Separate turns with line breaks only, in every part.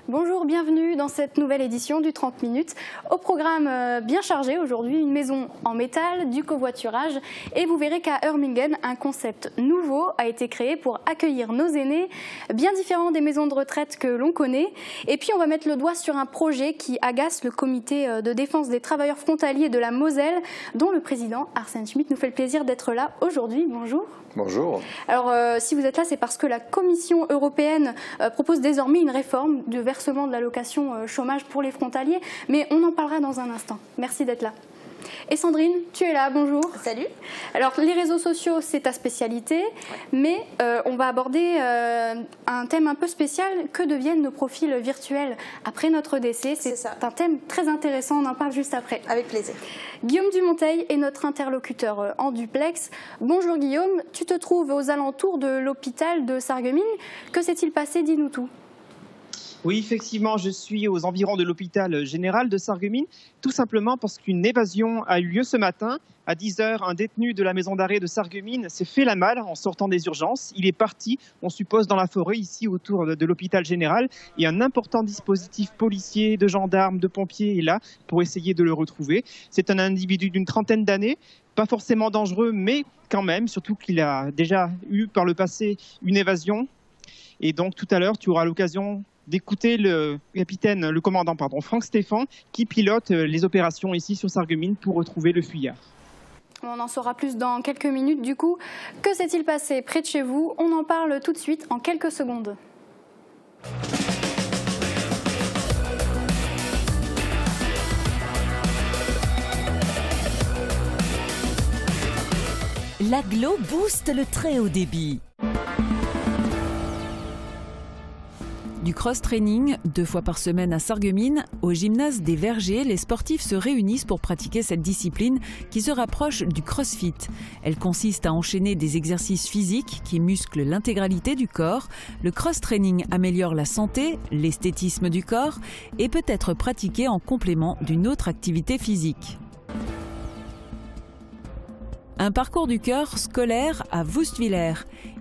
Bonjour, bienvenue dans cette nouvelle édition du 30 minutes. Au programme bien chargé aujourd'hui, une maison en métal, du covoiturage et vous verrez qu'à Hurmingen, un concept nouveau a été créé pour accueillir nos aînés, bien différent des maisons de retraite que l'on connaît. Et puis on va mettre le doigt sur un projet qui agace le comité de défense des travailleurs frontaliers de la Moselle, dont le président Arsène Schmitt nous fait le plaisir d'être là aujourd'hui. Bonjour.
Bonjour.
Alors si vous êtes là, c'est parce que la Commission européenne propose désormais une réforme du versement de l'allocation chômage pour les frontaliers, mais on en parlera dans un instant. Merci d'être là. Et Sandrine, tu es là, bonjour.
Salut.
Alors les réseaux sociaux, c'est ta spécialité, mais on va aborder un thème un peu spécial. Que deviennent nos profils virtuels après notre décès? C'est un thème très intéressant, on en parle juste après.
Avec plaisir.
Guillaume Dumonteil est notre interlocuteur en duplex. Bonjour Guillaume, tu te trouves aux alentours de l'hôpital de Sarreguemines. Que s'est-il passé? Dis-nous tout.
Oui, effectivement, je suis aux environs de l'hôpital général de Sarreguemines, tout simplement parce qu'une évasion a eu lieu ce matin. À 10 h, un détenu de la maison d'arrêt de Sarreguemines s'est fait la malle en sortant des urgences. Il est parti, on suppose, dans la forêt, ici autour de l'hôpital général. Et un important dispositif policier, de gendarmes, de pompiers est là pour essayer de le retrouver. C'est un individu d'une trentaine d'années, pas forcément dangereux, mais quand même, surtout qu'il a déjà eu par le passé une évasion. Et donc tout à l'heure, tu auras l'occasion d'écouter le commandant Franck Stéphane, qui pilote les opérations ici sur Sarreguemines pour retrouver le fuyard.
On en saura plus dans quelques minutes du coup. Que s'est-il passé près de chez vous? On en parle tout de suite en quelques secondes.
L'Aglo booste le très haut débit. Du cross-training, 2 fois par semaine à Sarreguemines, au gymnase des Vergers, les sportifs se réunissent pour pratiquer cette discipline qui se rapproche du crossfit. Elle consiste à enchaîner des exercices physiques qui musclent l'intégralité du corps. Le cross-training améliore la santé, l'esthétisme du corps et peut être pratiqué en complément d'une autre activité physique. Un parcours du cœur scolaire à Woestwiller.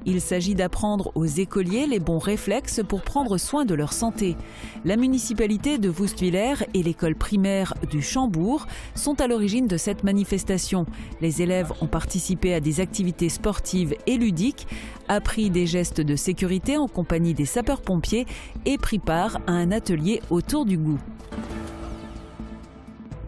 Il s'agit d'apprendre aux écoliers les bons réflexes pour prendre soin de leur santé. La municipalité de Woestwiller et l'école primaire du Chambourg sont à l'origine de cette manifestation. Les élèves ont participé à des activités sportives et ludiques, appris des gestes de sécurité en compagnie des sapeurs-pompiers et pris part à un atelier autour du goût.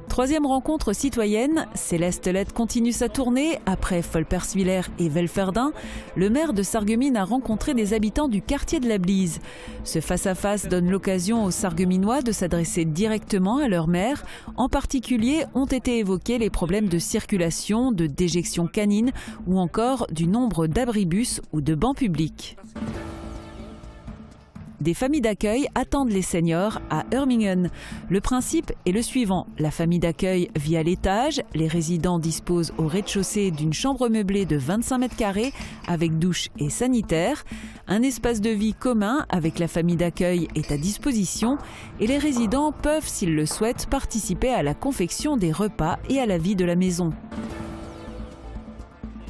Troisième rencontre citoyenne, Céleste Lett continue sa tournée. Après Volperswiller et Velferdin, le maire de Sarreguemines a rencontré des habitants du quartier de la Blise. Ce face-à-face donne l'occasion aux Sarregueminois de s'adresser directement à leur maire. En particulier, ont été évoqués les problèmes de circulation, de déjection canine ou encore du nombre d'abribus ou de bancs publics. Des familles d'accueil attendent les seniors à Hurmingen. Le principe est le suivant. La famille d'accueil vit à l'étage. Les résidents disposent au rez-de-chaussée d'une chambre meublée de 25 mètres carrés avec douche et sanitaire. Un espace de vie commun avec la famille d'accueil est à disposition et les résidents peuvent, s'ils le souhaitent, participer à la confection des repas et à la vie de la maison.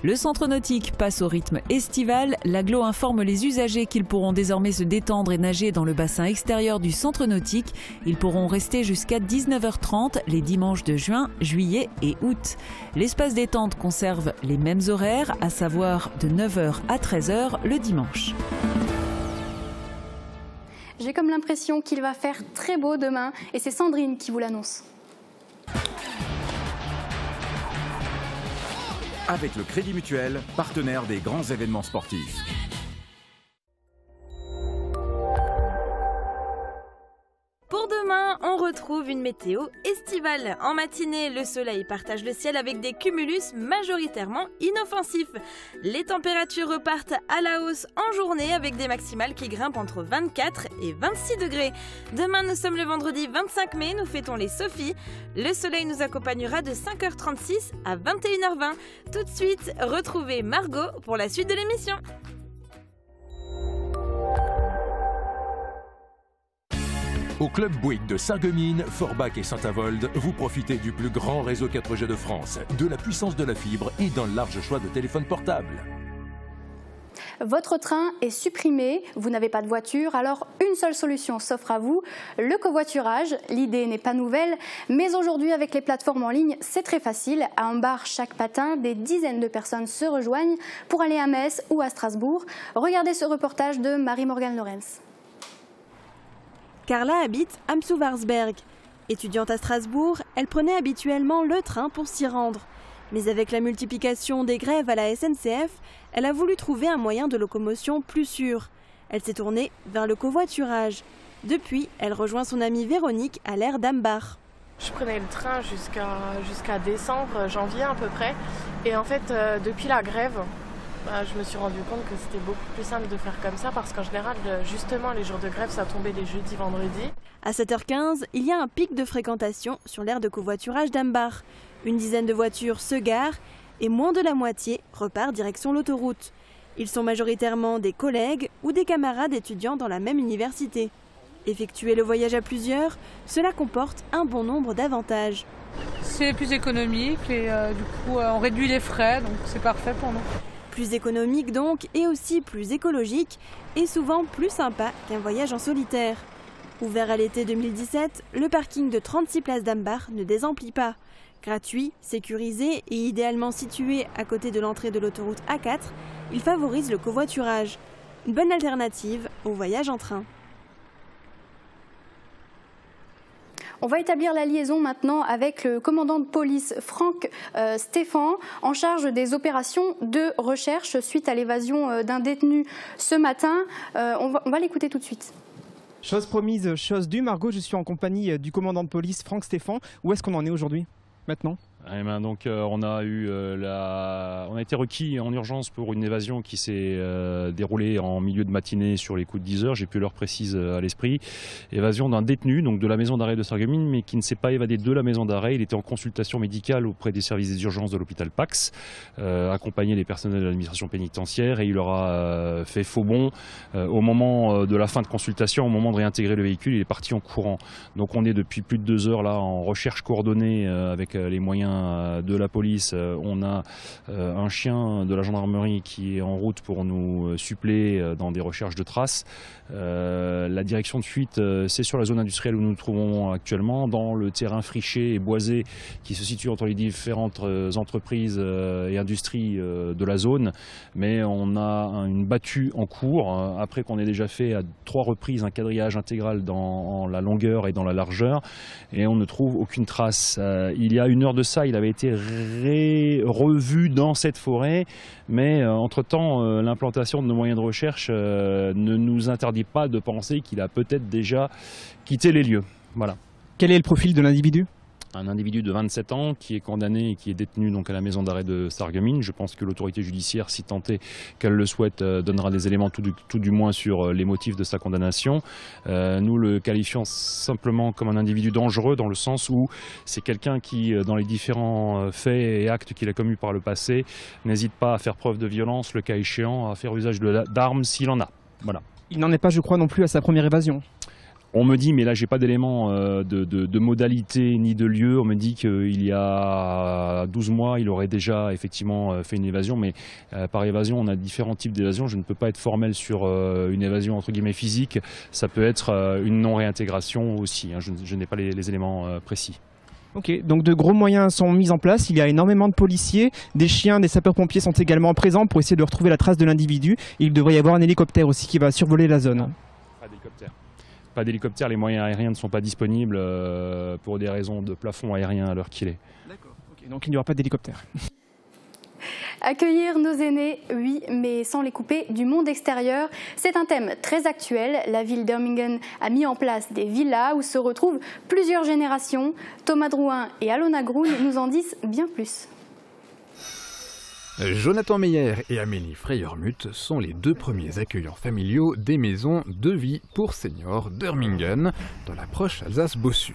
Le centre nautique passe au rythme estival. L'Aglo informe les usagers qu'ils pourront désormais se détendre et nager dans le bassin extérieur du centre nautique. Ils pourront rester jusqu'à 19 h 30 les dimanches de juin, juillet et août. L'espace détente conserve les mêmes horaires, à savoir de 9 h à 13 h le dimanche.
J'ai comme l'impression qu'il va faire très beau demain et c'est Sandrine qui vous l'annonce.
Avec le Crédit Mutuel, partenaire des grands événements sportifs.
Pour demain, on retrouve une météo estivale. En matinée, le soleil partage le ciel avec des cumulus majoritairement inoffensifs. Les températures repartent à la hausse en journée avec des maximales qui grimpent entre 24 et 26 degrés. Demain, nous sommes le vendredi 25 mai, nous fêtons les Sophies. Le soleil nous accompagnera de 5 h 36 à 21 h 20. Tout de suite, retrouvez Margot pour la suite de l'émission.
Au club Bouygues de Sarreguemines, Forbach et Saint-Avold, vous profitez du plus grand réseau 4G de France, de la puissance de la fibre et d'un large choix de téléphones portables.
Votre train est supprimé, vous n'avez pas de voiture, alors une seule solution s'offre à vous, le covoiturage. L'idée n'est pas nouvelle, mais aujourd'hui avec les plateformes en ligne, c'est très facile. À un bar chaque matin, des dizaines de personnes se rejoignent pour aller à Metz ou à Strasbourg. Regardez ce reportage de Marie-Morgane Lorenz.
Carla habite am Souwarsberg. Étudiante à Strasbourg, elle prenait habituellement le train pour s'y rendre. Mais avec la multiplication des grèves à la SNCF, elle a voulu trouver un moyen de locomotion plus sûr. Elle s'est tournée vers le covoiturage. Depuis, elle rejoint son amie Véronique à l'aire d'Ambach.
Je prenais le train jusqu'à décembre, janvier à peu près. Et en fait, depuis la grève, je me suis rendu compte que c'était beaucoup plus simple de faire comme ça parce qu'en général, justement, les jours de grève, ça tombait les jeudis, vendredis.
À 7h15, il y a un pic de fréquentation sur l'aire de covoiturage d'Ambach. Une dizaine de voitures se garent et moins de la moitié repart direction l'autoroute. Ils sont majoritairement des collègues ou des camarades étudiants dans la même université. Effectuer le voyage à plusieurs, cela comporte un bon nombre d'avantages.
C'est plus économique et du coup on réduit les frais, donc c'est parfait pour nous.
Plus économique donc et aussi plus écologique et souvent plus sympa qu'un voyage en solitaire. Ouvert à l'été 2017, le parking de 36 places d'Ambach ne désemplit pas. Gratuit, sécurisé et idéalement situé à côté de l'entrée de l'autoroute A4, il favorise le covoiturage. Une bonne alternative au voyage en train.
On va établir la liaison maintenant avec le commandant de police Franck Stéphan, en charge des opérations de recherche suite à l'évasion d'un détenu ce matin. On va l'écouter tout de suite.
Chose promise, chose due. Margot, je suis en compagnie du commandant de police Franck Stéphan. Où est-ce qu'on en est aujourd'hui, maintenant ?
Eh ben donc, on a été requis en urgence pour une évasion qui s'est déroulée en milieu de matinée sur les coups de 10 heures. J'ai plus l'heure précise à l'esprit. Évasion d'un détenu, donc de la maison d'arrêt de Sarreguemines, mais qui ne s'est pas évadé de la maison d'arrêt. Il était en consultation médicale auprès des services des urgences de l'hôpital Pax, accompagné des personnels de l'administration pénitentiaire, et il aura fait faux bond au moment de la fin de consultation, au moment de réintégrer le véhicule. Il est parti en courant. Donc on est depuis plus de 2 heures là en recherche coordonnée avec les moyens de la police. On a un chien de la gendarmerie qui est en route pour nous suppléer dans des recherches de traces. La direction de fuite, c'est sur la zone industrielle où nous nous trouvons actuellement, dans le terrain friché et boisé qui se situe entre les différentes entreprises et industries de la zone. Mais on a une battue en cours, après qu'on ait déjà fait à 3 reprises un quadrillage intégral dans la longueur et dans la largeur, et on ne trouve aucune trace. Il y a 1 heure de ça, il avait été revu dans cette forêt, mais entre-temps, l'implantation de nos moyens de recherche ne nous interdit pas de penser qu'il a peut-être déjà quitté les lieux. Voilà.
Quel est le profil de l'individu ?
Un individu de 27 ans qui est condamné et qui est détenu donc à la maison d'arrêt de Sarreguemines. Je pense que l'autorité judiciaire, si tant est qu'elle le souhaite, donnera des éléments tout du moins sur les motifs de sa condamnation. Nous le qualifions simplement comme un individu dangereux, dans le sens où c'est quelqu'un qui, dans les différents faits et actes qu'il a commis par le passé, n'hésite pas à faire preuve de violence, le cas échéant, à faire usage d'armes s'il en a. Voilà.
Il n'en est pas, je crois, non plus à sa première évasion.
On me dit, mais là j'ai pas d'éléments de modalité ni de lieu, on me dit qu'il y a 12 mois il aurait déjà effectivement fait une évasion, mais par évasion on a différents types d'évasion. Je ne peux pas être formel sur une évasion entre guillemets physique, ça peut être une non-réintégration aussi, hein. Je n'ai pas les éléments précis.
Ok, donc de gros moyens sont mis en place, il y a énormément de policiers, des chiens, des sapeurs-pompiers sont également présents pour essayer de retrouver la trace de l'individu. Il devrait y avoir un hélicoptère aussi qui va survoler la zone.
Pas d'hélicoptère. Pas d'hélicoptère, les moyens aériens ne sont pas disponibles pour des raisons de plafond aérien à l'heure qu'il est.
D'accord, okay, donc il n'y aura pas d'hélicoptère.
Accueillir nos aînés, oui, mais sans les couper du monde extérieur. C'est un thème très actuel. La ville d'Irmingen a mis en place des villas où se retrouvent plusieurs générations. Thomas Drouin et Alona Grun nous en disent bien plus.
Jonathan Meyer et Amélie Freyermuth sont les 2 premiers accueillants familiaux des maisons de vie pour seniors d'Irmingen, dans la proche Alsace-Bossu.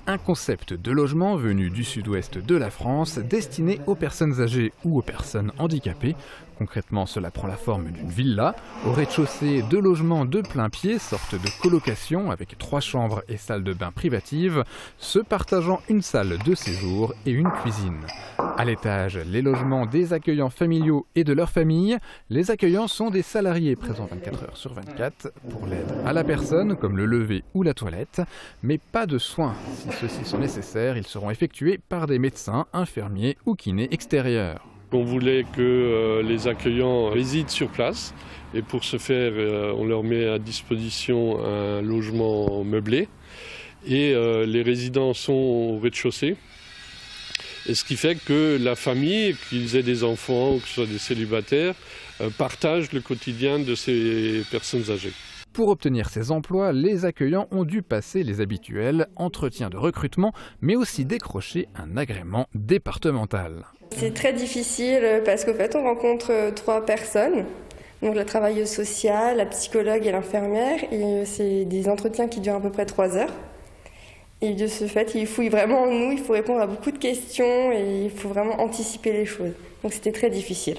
un concept de logement venu du sud-ouest de la France destiné aux personnes âgées ou aux personnes handicapées. Concrètement, cela prend la forme d'une villa. Au rez-de-chaussée, 2 logements de plein pied, sorte de colocation avec 3 chambres et salle de bain privatives, se partageant une salle de séjour et une cuisine. À l'étage, les logements des accueillants familiaux et de leurs familles. Les accueillants sont des salariés présents 24 heures sur 24 pour l'aide à la personne, comme le lever ou la toilette, mais pas de soins. Si ceux-ci sont nécessaires, ils seront effectués par des médecins, infirmiers ou kinés extérieurs.
On voulait que les accueillants résident sur place et pour ce faire, on leur met à disposition un logement meublé et les résidents sont au rez-de-chaussée. Et ce qui fait que la famille, qu'ils aient des enfants ou que ce soit des célibataires, partagent le quotidien de ces personnes âgées.
Pour obtenir ces emplois, les accueillants ont dû passer les habituels entretiens de recrutement, mais aussi décrocher un agrément départemental.
C'est très difficile parce qu'en fait on rencontre 3 personnes, donc la travailleuse sociale, la psychologue et l'infirmière, et c'est des entretiens qui durent à peu près 3 heures. Et de ce fait, il fouille vraiment en nous, il faut répondre à beaucoup de questions et il faut vraiment anticiper les choses. Donc c'était très difficile.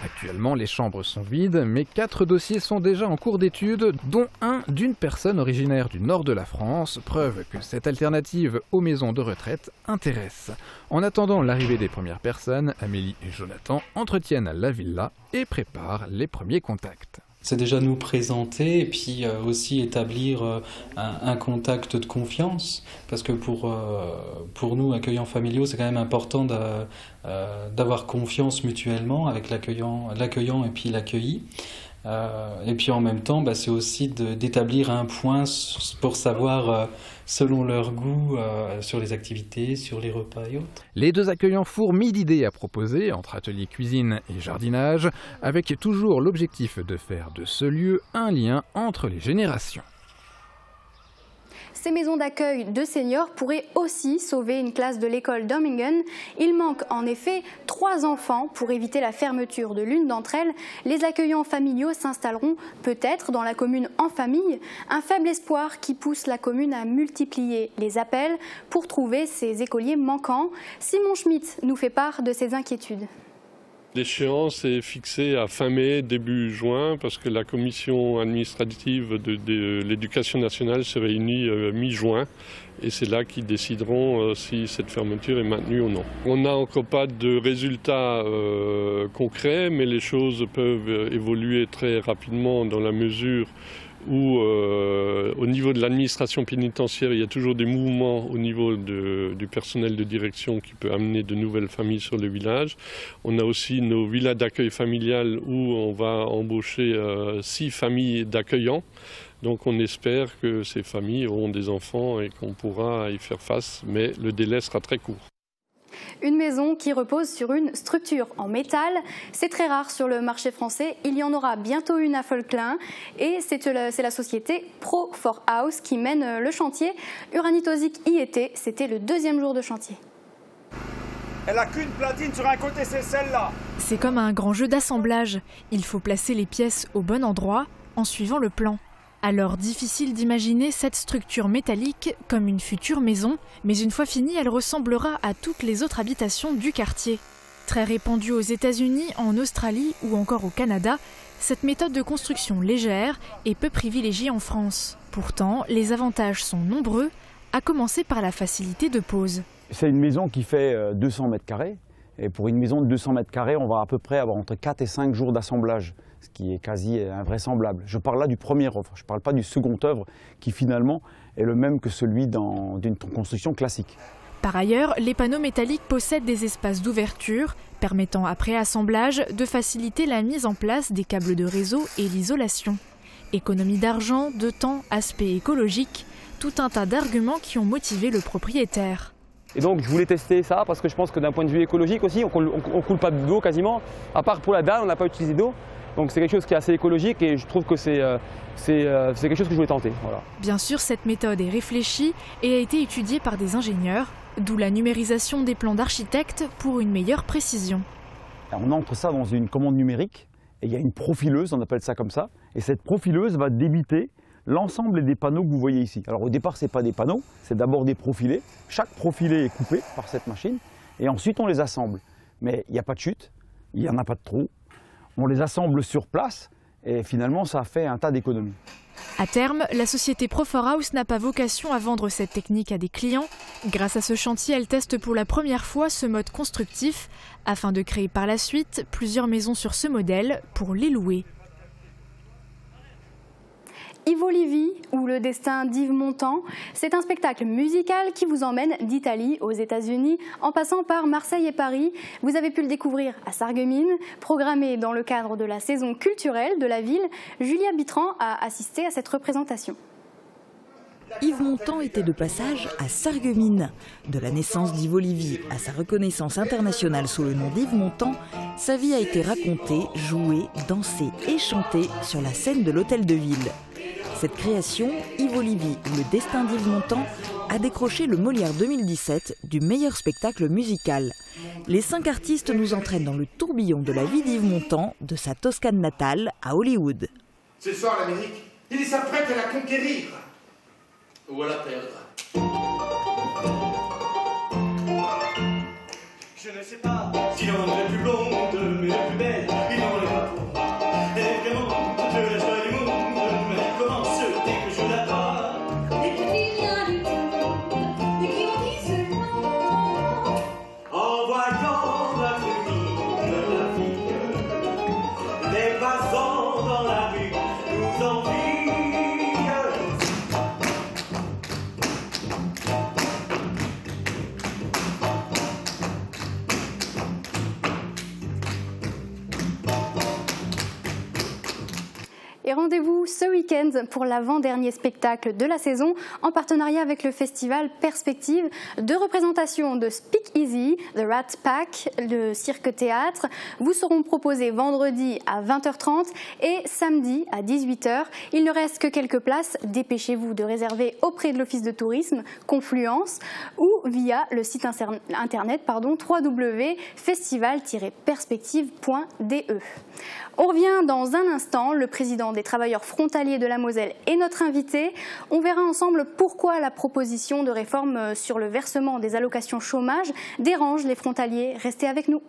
Actuellement, les chambres sont vides, mais 4 dossiers sont déjà en cours d'étude, dont un d'une personne originaire du nord de la France, preuve que cette alternative aux maisons de retraite intéresse. En attendant l'arrivée des premières personnes, Amélie et Jonathan entretiennent la villa et préparent les premiers contacts.
C'est déjà nous présenter et puis aussi établir un contact de confiance, parce que pour nous, accueillants familiaux, c'est quand même important d'avoir confiance mutuellement avec l'accueillant et puis l'accueilli. Et puis en même temps, c'est aussi d'établir un point pour savoir, selon leur goût, sur les activités, sur les repas et autres.
Les 2 accueillants fourmillent d'idées à proposer, entre atelier cuisine et jardinage, avec toujours l'objectif de faire de ce lieu un lien entre les générations.
Ces maisons d'accueil de seniors pourraient aussi sauver une classe de l'école d'Irmingen. Il manque en effet 3 enfants pour éviter la fermeture de l'une d'entre elles. Les accueillants familiaux s'installeront peut-être dans la commune en famille. Un faible espoir qui pousse la commune à multiplier les appels pour trouver ces écoliers manquants. Simon Schmitt nous fait part de ses inquiétudes.
L'échéance est fixée à fin mai, début juin, parce que la commission administrative de l'éducation nationale se réunit mi-juin. Et c'est là qu'ils décideront si cette fermeture est maintenue ou non. On n'a encore pas de résultats concrets, mais les choses peuvent évoluer très rapidement dans la mesure où au niveau de l'administration pénitentiaire, il y a toujours des mouvements au niveau du personnel de direction qui peut amener de nouvelles familles sur le village. On a aussi nos villas d'accueil familial où on va embaucher 6 familles d'accueillants. Donc on espère que ces familles auront des enfants et qu'on pourra y faire face, mais le délai sera très court.
Une maison qui repose sur une structure en métal. C'est très rare sur le marché français. Il y en aura bientôt une à Folklin. Et c'est la société Pro4House qui mène le chantier. Uranit Ozic y était. C'était le 2e jour de chantier.
Elle n'a qu'une platine sur un côté, c'est celle-là.
C'est comme un grand jeu d'assemblage. Il faut placer les pièces au bon endroit en suivant le plan. Alors difficile d'imaginer cette structure métallique comme une future maison, mais une fois finie, elle ressemblera à toutes les autres habitations du quartier. Très répandue aux États-Unis, en Australie ou encore au Canada, cette méthode de construction légère est peu privilégiée en France. Pourtant, les avantages sont nombreux, à commencer par la facilité de pose.
C'est une maison qui fait 200 mètres carrés. Et pour une maison de 200 mètres carrés, on va à peu près avoir entre 4 et 5 jours d'assemblage, ce qui est quasi invraisemblable. Je parle là du premier œuvre, je ne parle pas du second œuvre qui finalement est le même que celui d'une construction classique.
Par ailleurs, les panneaux métalliques possèdent des espaces d'ouverture permettant après assemblage de faciliter la mise en place des câbles de réseau et l'isolation. Économie d'argent, de temps, aspect écologique, tout un tas d'arguments qui ont motivé le propriétaire.
Et donc je voulais tester ça parce que je pense que d'un point de vue écologique aussi, on ne coule pas d'eau quasiment. À part pour la dalle, on n'a pas utilisé d'eau. Donc c'est quelque chose qui est assez écologique et je trouve que c'est quelque chose que je voulais tenter. Voilà.
Bien sûr, cette méthode est réfléchie et a été étudiée par des ingénieurs, d'où la numérisation des plans d'architectes pour une meilleure précision.
On entre ça dans une commande numérique et il y a une profileuse, on appelle ça comme ça. Et cette profileuse va débiter l'ensemble des panneaux que vous voyez ici. Alors au départ, ce n'est pas des panneaux, c'est d'abord des profilés. Chaque profilé est coupé par cette machine et ensuite on les assemble. Mais il n'y a pas de chute, il n'y en a pas de trou. On les assemble sur place et finalement ça fait un tas d'économies.
À terme, la société Proforhouse n'a pas vocation à vendre cette technique à des clients. Grâce à ce chantier, elle teste pour la première fois ce mode constructif afin de créer par la suite plusieurs maisons sur ce modèle pour les louer.
Ivo Livi ou Le destin d'Yves Montand, c'est un spectacle musical qui vous emmène d'Italie aux États-Unis en passant par Marseille et Paris. Vous avez pu le découvrir à Sarreguemines, programmé dans le cadre de la saison culturelle de la ville. Julia Bitran a assisté à cette représentation.
Yves Montand était de passage à Sarreguemines. De la naissance d'Ivo Livi à sa reconnaissance internationale sous le nom d'Yves Montand, sa vie a été racontée, jouée, dansée et chantée sur la scène de l'Hôtel de Ville. Cette création, Ivo Livi ou Le destin d'Yves Montand, a décroché le Molière 2017 du meilleur spectacle musical. Les 5 artistes nous entraînent dans le tourbillon de la vie d'Yves Montand, de sa Toscane natale à Hollywood.
Ce soir, l'Amérique, il s'apprête à la conquérir ou à la perdre. Je ne sais pas si l'on est plus blonde, mais la plus belle, il n'en est pas pour moi. Elle est vraiment de la joie du monde, mais elle commence dès que je la vois. Des petits rien du tout, mais qui en disent non. En voyant la féminine, la fille, les passants dans la rue nous envient.
Et rendez-vous ce week-end pour l'avant-dernier spectacle de la saison en partenariat avec le festival Perspective. 2 représentations de Speak Easy, The Rat Pack, le Cirque Théâtre vous seront proposées vendredi à 20h30 et samedi à 18h. Il ne reste que quelques places. Dépêchez-vous de réserver auprès de l'Office de tourisme Confluence ou via le site internet www.festival-perspective.de. On revient dans un instant. Le président des travailleurs frontaliers de la Moselle est notre invité. On verra ensemble pourquoi la proposition de réforme sur le versement des allocations chômage dérange les frontaliers. Restez avec nous.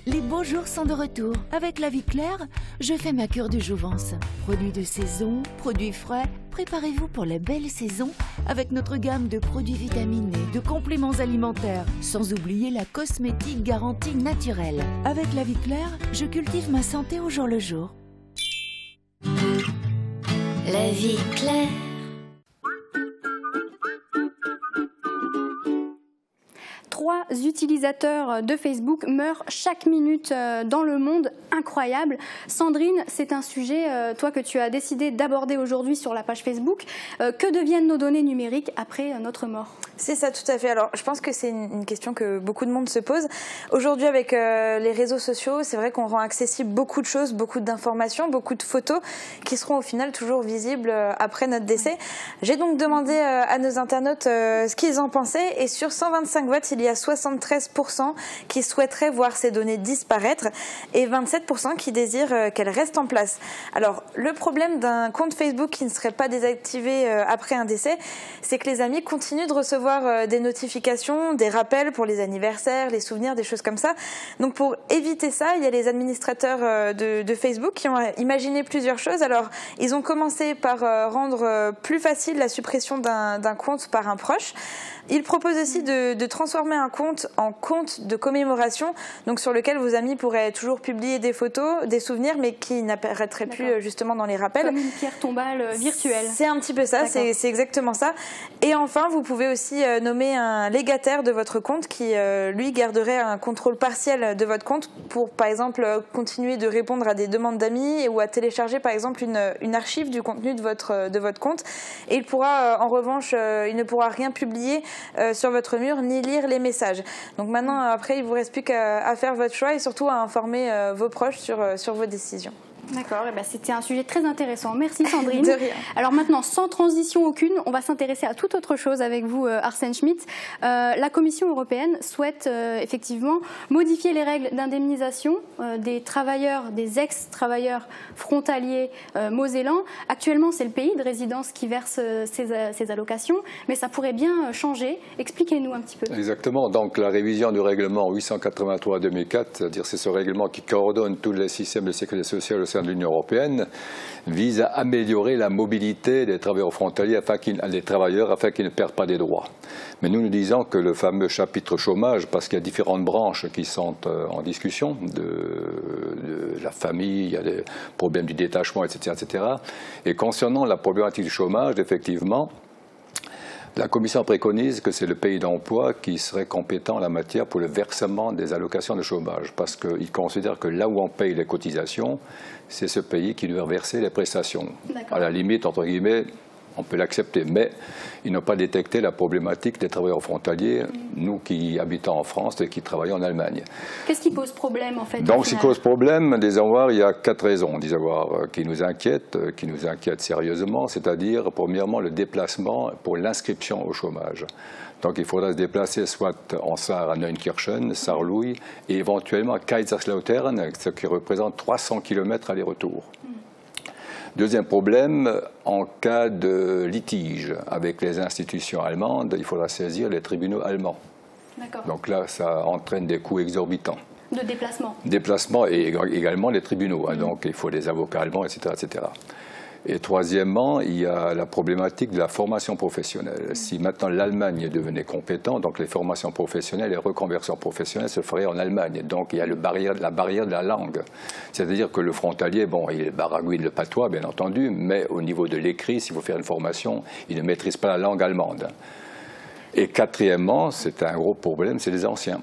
Les beaux jours sont de retour. Avec La Vie Claire, je fais ma cure de jouvence. Produits de saison, produits frais, préparez-vous pour la belle saison avec notre gamme de produits vitaminés, de compléments alimentaires, sans oublier la cosmétique garantie naturelle. Avec La Vie Claire, je cultive ma santé au jour le jour.
La Vie Claire.
Trois utilisateurs de Facebook meurent chaque minute dans le monde. Incroyable. Sandrine, c'est un sujet, toi, que tu as décidé d'aborder aujourd'hui sur la page Facebook. Que deviennent nos données numériques après notre mort ?
C'est ça, tout à fait. Alors, je pense que c'est une question que beaucoup de monde se pose. Aujourd'hui, avec les réseaux sociaux, c'est vrai qu'on rend accessible beaucoup de choses, beaucoup d'informations, beaucoup de photos qui seront au final toujours visibles après notre décès. J'ai donc demandé à nos internautes ce qu'ils en pensaient. Et sur 125 votes, il y a 73% qui souhaiteraient voir ces données disparaître et 27% qui désirent qu'elles restent en place. Alors, le problème d'un compte Facebook qui ne serait pas désactivé après un décès, c'est que les amis continuent de recevoir des notifications, des rappels pour les anniversaires, les souvenirs, des choses comme ça. Donc, pour éviter ça, il y a les administrateurs de Facebook qui ont imaginé plusieurs choses. Alors, ils ont commencé par rendre plus facile la suppression d'un compte par un proche. Ils proposent aussi de transformer un compte en compte de commémoration, donc sur lequel vos amis pourraient toujours publier des photos, des souvenirs, mais qui n'apparaîtraient plus justement dans les rappels.
Comme une pierre tombale virtuelle.
C'est un petit peu ça, c'est exactement ça. Et enfin, vous pouvez aussi nommer un légataire de votre compte qui, lui, garderait un contrôle partiel de votre compte pour, par exemple, continuer de répondre à des demandes d'amis ou à télécharger, par exemple, une archive du contenu de votre compte. Et il pourra, en revanche, il ne pourra rien publier sur votre mur ni lire les messages. Donc maintenant, après, il ne vous reste plus qu'à faire votre choix et surtout à informer vos proches sur vos décisions.
D'accord, c'était un sujet très intéressant. Merci Sandrine.
De rien.
Alors maintenant, sans transition aucune, on va s'intéresser à toute autre chose avec vous, Arsène Schmitt. La Commission européenne souhaite effectivement modifier les règles d'indemnisation des travailleurs, des ex-travailleurs frontaliers mosellans. Actuellement, c'est le pays de résidence qui verse ces allocations, mais ça pourrait bien changer. Expliquez-nous un petit peu.
Exactement. Donc la révision du règlement 883/2004, c'est-à-dire c'est ce règlement qui coordonne tous les systèmes de sécurité sociale au sein de l'Union européenne, vise à améliorer la mobilité des travailleurs frontaliers afin qu'ils ne perdent pas des droits. Mais nous disons que le fameux chapitre chômage, parce qu'il y a différentes branches qui sont en discussion, de la famille, il y a des problèmes du détachement, etc., etc. Et concernant la problématique du chômage, effectivement, la Commission préconise que c'est le pays d'emploi qui serait compétent en la matière pour le versement des allocations de chômage, parce qu'il considère que là où on paye les cotisations, c'est ce pays qui doit verser les prestations. À la limite, entre guillemets, on peut l'accepter, mais ils n'ont pas détecté la problématique des travailleurs frontaliers, nous qui habitons en France et qui travaillons en Allemagne.
Qu'est-ce qui pose problème en fait?
Donc, ce qui cause problème, il y a 4 raisons qui nous inquiètent sérieusement, c'est-à-dire, premièrement, le déplacement pour l'inscription au chômage. Donc, il faudra se déplacer soit en Sarre à Neunkirchen, Sarre-Louis, et éventuellement à Kaiserslautern, ce qui représente 300 km aller-retour. Deuxième problème, en cas de litige avec les institutions allemandes, il faudra saisir les tribunaux allemands. Donc là, ça entraîne des coûts exorbitants.
De déplacement.
Déplacement et également les tribunaux. Donc il faut des avocats allemands, etc., etc. Et troisièmement, il y a la problématique de la formation professionnelle. Si maintenant l'Allemagne devenait compétente, donc les formations professionnelles, les reconversions professionnelles se feraient en Allemagne. Donc il y a la barrière de la langue. C'est-à-dire que le frontalier, il baragouine le patois, bien entendu, mais au niveau de l'écrit, s'il faut faire une formation, il ne maîtrise pas la langue allemande. Et quatrièmement, c'est un gros problème, c'est les anciens.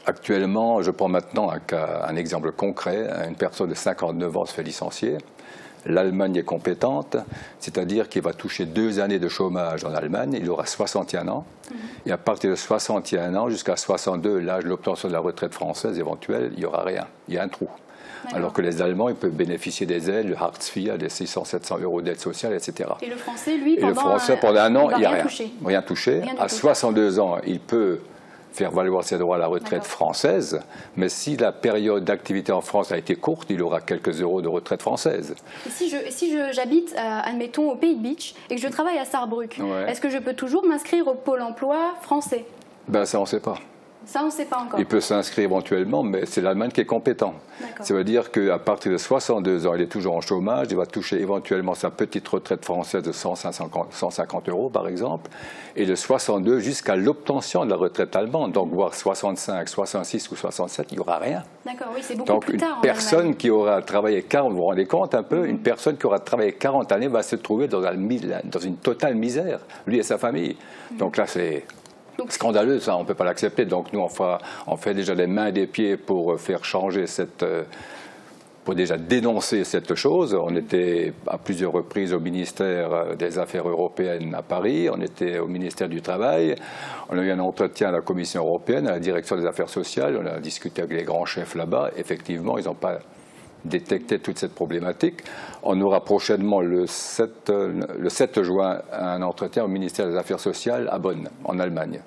Actuellement, je prends maintenant un exemple concret, une personne de 59 ans se fait licencier. L'Allemagne est compétente, c'est-à-dire qu'il va toucher 2 années de chômage en Allemagne, il aura 61 ans, et à partir de 61 ans jusqu'à 62, l'âge de l'obtention de la retraite française éventuelle, il n'y aura rien, il y a un trou. Alors que les Allemands, ils peuvent bénéficier des aides, le Hartz IV, des 600-700 € d'aide sociale, etc.
Et le Français, lui,
pendant un an, il n'y a rien.
Rien
touché. À 62 ans, il peut faire valoir ses droits à la retraite française, mais si la période d'activité en France a été courte, il aura quelques euros de retraite française.
Et si j'habite, admettons, au Pays de Beach et que je travaille à Sarrebruck, est-ce que je peux toujours m'inscrire au Pôle emploi français?
Ça, on ne sait pas.
Ça, on ne sait pas encore.
Il peut s'inscrire éventuellement, mais c'est l'Allemagne qui est compétent. Ça veut dire qu'à partir de 62 ans, il est toujours en chômage, il va toucher éventuellement sa petite retraite française de 150 € par exemple, et de 62 jusqu'à l'obtention de la retraite allemande, donc voire 65, 66 ou 67, il n'y aura rien.
D'accord, oui, c'est beaucoup plus tard.
Donc une personne qui aura travaillé 40, vous vous rendez compte un peu, une personne qui aura travaillé 40 années va se trouver dans une totale misère, lui et sa famille. Donc là, c'est scandaleux, ça, on ne peut pas l'accepter. Donc nous, on fait déjà les mains et des pieds pour faire changer pour déjà dénoncer cette chose. On était à plusieurs reprises au ministère des Affaires européennes à Paris, on était au ministère du Travail, on a eu un entretien à la Commission européenne, à la direction des Affaires sociales, on a discuté avec les grands chefs là-bas. Effectivement, ils n'ont pas détecter toute cette problématique. On aura prochainement le 7 juin un entretien au ministère des Affaires sociales à Bonn, en Allemagne.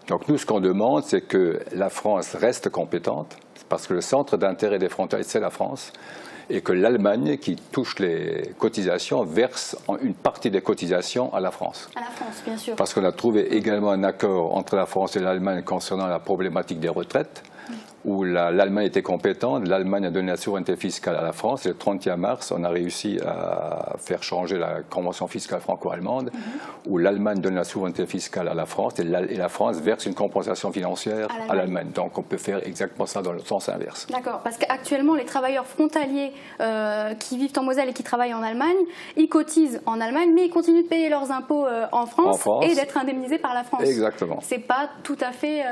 Donc nous, ce qu'on demande, c'est que la France reste compétente, parce que le centre d'intérêt des frontaliers, c'est la France, et que l'Allemagne, qui touche les cotisations, verse une partie des cotisations à la France.
À la France, bien sûr.
Parce qu'on a trouvé également un accord entre la France et l'Allemagne concernant la problématique des retraites, où l'Allemagne était compétente, l'Allemagne a donné la souveraineté fiscale à la France, et le 31 mars, on a réussi à faire changer la convention fiscale franco-allemande, où l'Allemagne donne la souveraineté fiscale à la France, et la France verse une compensation financière à l'Allemagne. Donc on peut faire exactement ça dans le sens inverse.
D'accord, parce qu'actuellement, les travailleurs frontaliers qui vivent en Moselle et qui travaillent en Allemagne, ils cotisent en Allemagne, mais ils continuent de payer leurs impôts en France et d'être indemnisés par la France.
Exactement.
C'est pas tout à fait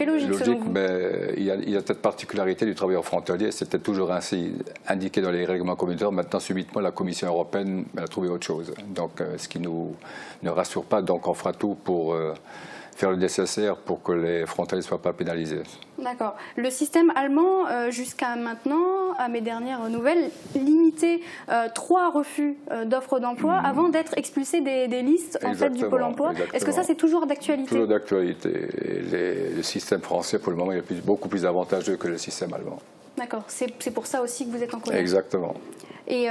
logique, selon vous.
Mais il y a cette particularité du travailleur frontalier, c'était toujours ainsi indiqué dans les règlements communautaires. Maintenant, subitement, la Commission européenne a trouvé autre chose. Donc, ce qui ne rassure pas. Donc, on fera tout pour faire le nécessaire pour que les frontaliers ne soient pas pénalisés.
D'accord. Le système allemand, jusqu'à maintenant, à mes dernières nouvelles, limitait 3 refus d'offres d'emploi avant d'être expulsé des listes en fait, du Pôle emploi. Est-ce que ça, c'est toujours d'actualité?
Toujours d'actualité. Le système français, pour le moment, est beaucoup plus avantageux que le système allemand.
D'accord. C'est pour ça aussi que vous êtes en colère.
Exactement.
Et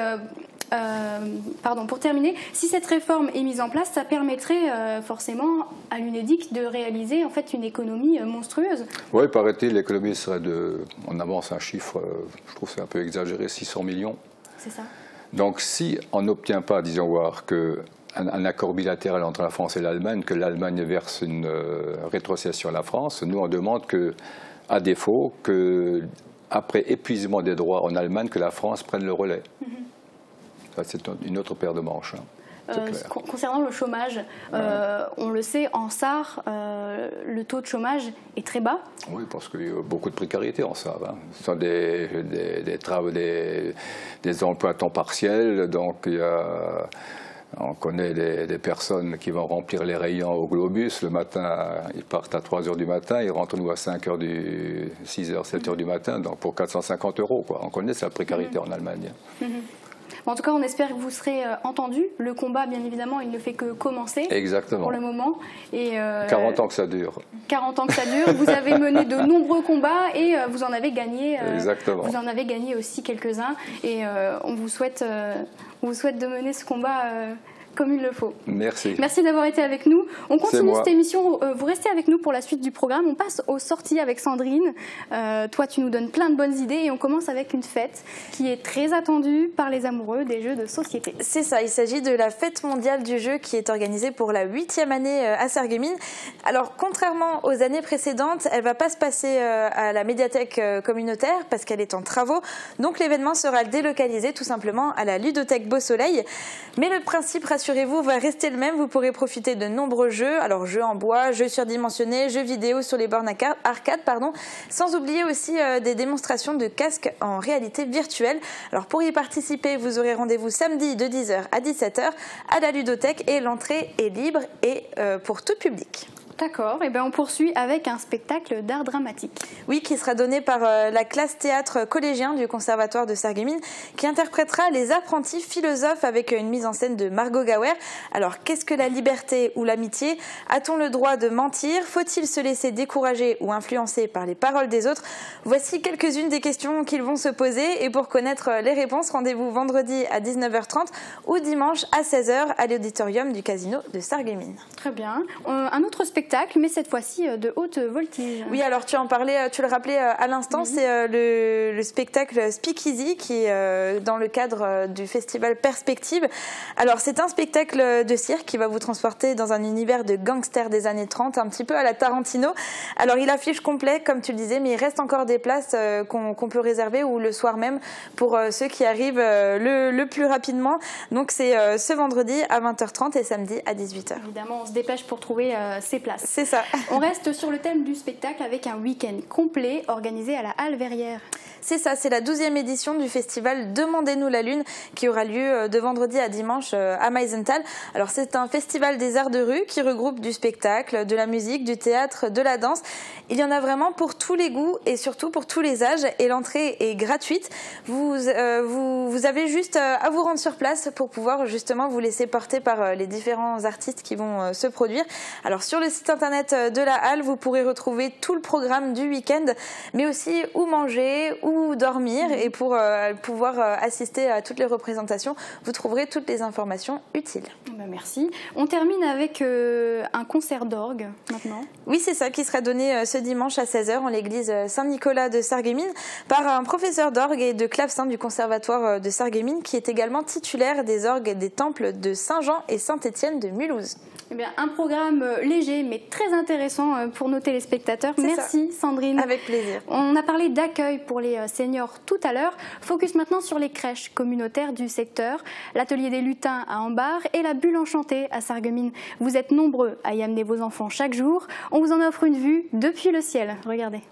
pardon, pour terminer, si cette réforme est mise en place, ça permettrait forcément à l'UNEDIC de réaliser en fait une économie monstrueuse.
Oui, paraît-il, l'économie serait on avance un chiffre, je trouve que c'est un peu exagéré, 600 millions.
C'est ça.
Donc si on n'obtient pas, disons voir, un accord bilatéral entre la France et l'Allemagne, que l'Allemagne verse une rétrocession à la France, nous on demande que, à défaut, après épuisement des droits en Allemagne, que la France prenne le relais. C'est une autre paire de manches.
Concernant le chômage, on le sait, en Sarre, le taux de chômage est très bas.
Oui, parce qu'il y a beaucoup de précarité en Sarre. Hein. Ce sont des emplois à temps partiel, donc on connaît des personnes qui vont remplir les rayons au Globus. Le matin, ils partent à 3 h du matin, ils rentrent nous à 6 h, 7 h du matin, donc pour 450 €. Quoi. On connaît la précarité en Allemagne.
En tout cas, on espère que vous serez entendus. Le combat, bien évidemment, il ne fait que commencer.
Exactement.
Pour le moment. Et
40 ans que ça dure.
40 ans que ça dure. Vous avez mené de nombreux combats et vous en avez gagné.
Exactement.
Vous en avez gagné aussi quelques-uns. Et on vous souhaite de mener ce combat comme il le faut.
Merci.
Merci d'avoir été avec nous. On continue cette émission. Vous restez avec nous pour la suite du programme. On passe aux sorties avec Sandrine. Toi, tu nous donnes plein de bonnes idées et on commence avec une fête qui est très attendue par les amoureux des jeux de société.
C'est ça, il s'agit de la fête mondiale du jeu qui est organisée pour la 8e année à Sarreguemines. Alors, contrairement aux années précédentes, elle ne va pas se passer à la médiathèque communautaire parce qu'elle est en travaux. Donc, l'événement sera délocalisé tout simplement à la ludothèque Beau Soleil. Mais le principe, rassurez-vous, va rester le même. Vous pourrez profiter de nombreux jeux, alors jeux en bois, jeux surdimensionnés, jeux vidéo sur les bornes arcade, sans oublier aussi des démonstrations de casques en réalité virtuelle. Alors pour y participer, vous aurez rendez-vous samedi de 10 h à 17 h à la ludothèque et l'entrée est libre et pour tout public.
D'accord, et bien on poursuit avec un spectacle d'art dramatique.
Oui, qui sera donné par la classe théâtre collégien du Conservatoire de Sarreguemines, qui interprétera Les apprentis philosophes avec une mise en scène de Margot Gauer. Alors, qu'est-ce que la liberté ou l'amitié? A-t-on le droit de mentir? Faut-il se laisser décourager ou influencer par les paroles des autres? Voici quelques-unes des questions qu'ils vont se poser. Et pour connaître les réponses, rendez-vous vendredi à 19 h 30 ou dimanche à 16 h à l'auditorium du Casino de Sarreguemines.
Très bien. Un autre spectacle, mais cette fois-ci de haute voltige.
Oui, alors tu en parlais, tu le rappelais à l'instant, c'est le spectacle Speakeasy qui est dans le cadre du festival Perspective. Alors c'est un spectacle de cirque qui va vous transporter dans un univers de gangsters des années 30, un petit peu à la Tarantino. Alors il affiche complet, comme tu le disais, mais il reste encore des places qu'on peut réserver ou le soir même pour ceux qui arrivent le plus rapidement. Donc c'est ce vendredi à 20 h 30 et samedi à 18 h.
Évidemment, on se dépêche pour trouver ces places.
C'est ça.
On reste sur le thème du spectacle avec un week-end complet organisé à la Halle Verrières.
C'est ça, c'est la 12e édition du festival Demandez-nous la Lune qui aura lieu de vendredi à dimanche à Meisenthal. Alors c'est un festival des arts de rue qui regroupe du spectacle, de la musique, du théâtre, de la danse. Il y en a vraiment pour tous les goûts et surtout pour tous les âges et l'entrée est gratuite. Vous avez juste à vous rendre sur place pour pouvoir justement vous laisser porter par les différents artistes qui vont se produire. Alors sur le site internet de la Halle, vous pourrez retrouver tout le programme du week-end, mais aussi où manger, où dormir et pour pouvoir assister à toutes les représentations, vous trouverez toutes les informations utiles.
Merci. On termine avec un concert d'orgue maintenant.
Oui, c'est ça qui sera donné ce dimanche à 16 h en l'église Saint-Nicolas de Sarreguemines par un professeur d'orgue et de clavecin du Conservatoire de Sarreguemines qui est également titulaire des orgues des temples de Saint-Jean et Saint-Étienne de Mulhouse.
Eh bien, un programme léger mais très intéressant pour nos téléspectateurs. Merci Sandrine.
Avec plaisir.
On a parlé d'accueil pour les seniors tout à l'heure. Focus maintenant sur les crèches communautaires du secteur, l'atelier des lutins à Ambar et la bulle enchantée à Sarreguemines. Vous êtes nombreux à y amener vos enfants chaque jour. On vous en offre une vue depuis le ciel. Regardez.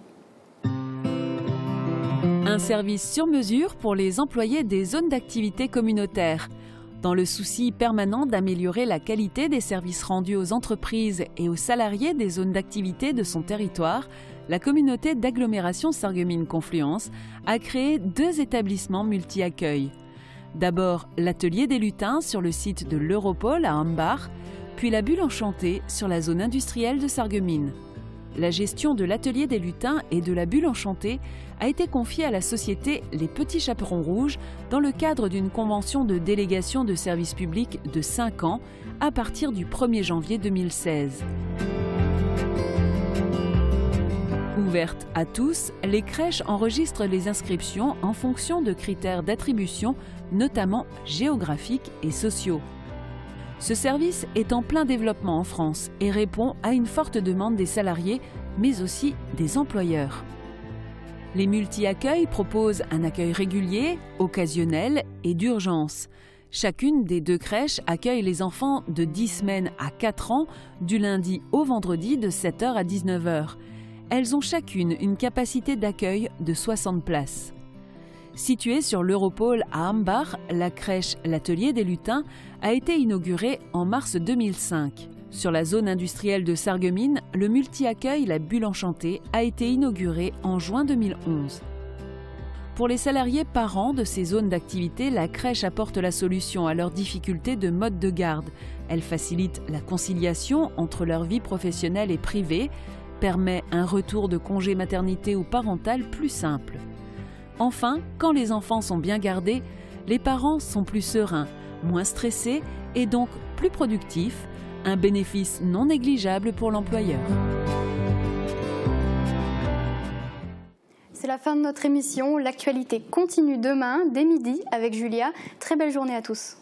Un service sur mesure pour les employés des zones d'activité communautaire. Dans le souci permanent d'améliorer la qualité des services rendus aux entreprises et aux salariés des zones d'activité de son territoire, la communauté d'agglomération Sarreguemines-Confluence a créé 2 établissements multi-accueil. D'abord l'atelier des lutins sur le site de l'Europol à Ambach, puis la bulle enchantée sur la zone industrielle de Sarreguemines. La gestion de l'atelier des lutins et de la bulle enchantée a été confiée à la société Les Petits Chaperons Rouges dans le cadre d'une convention de délégation de service public de 5 ans à partir du 1er janvier 2016. Ouvertes à tous, les crèches enregistrent les inscriptions en fonction de critères d'attribution, notamment géographiques et sociaux. Ce service est en plein développement en France et répond à une forte demande des salariés, mais aussi des employeurs. Les multi-accueils proposent un accueil régulier, occasionnel et d'urgence. Chacune des 2 crèches accueille les enfants de 10 semaines à 4 ans, du lundi au vendredi de 7h à 19h. Elles ont chacune une capacité d'accueil de 60 places. Située sur l'Europol à Ambach, la crèche L'Atelier des Lutins a été inaugurée en mars 2005. Sur la zone industrielle de Sarreguemines, le multi-accueil La Bulle Enchantée a été inauguré en juin 2011. Pour les salariés parents de ces zones d'activité, la crèche apporte la solution à leurs difficultés de mode de garde. Elle facilite la conciliation entre leur vie professionnelle et privée, permet un retour de congé maternité ou parental plus simple. Enfin, quand les enfants sont bien gardés, les parents sont plus sereins, moins stressés et donc plus productifs, un bénéfice non négligeable pour l'employeur.
C'est la fin de notre émission. L'actualité continue demain, dès midi, avec Julia. Très belle journée à tous.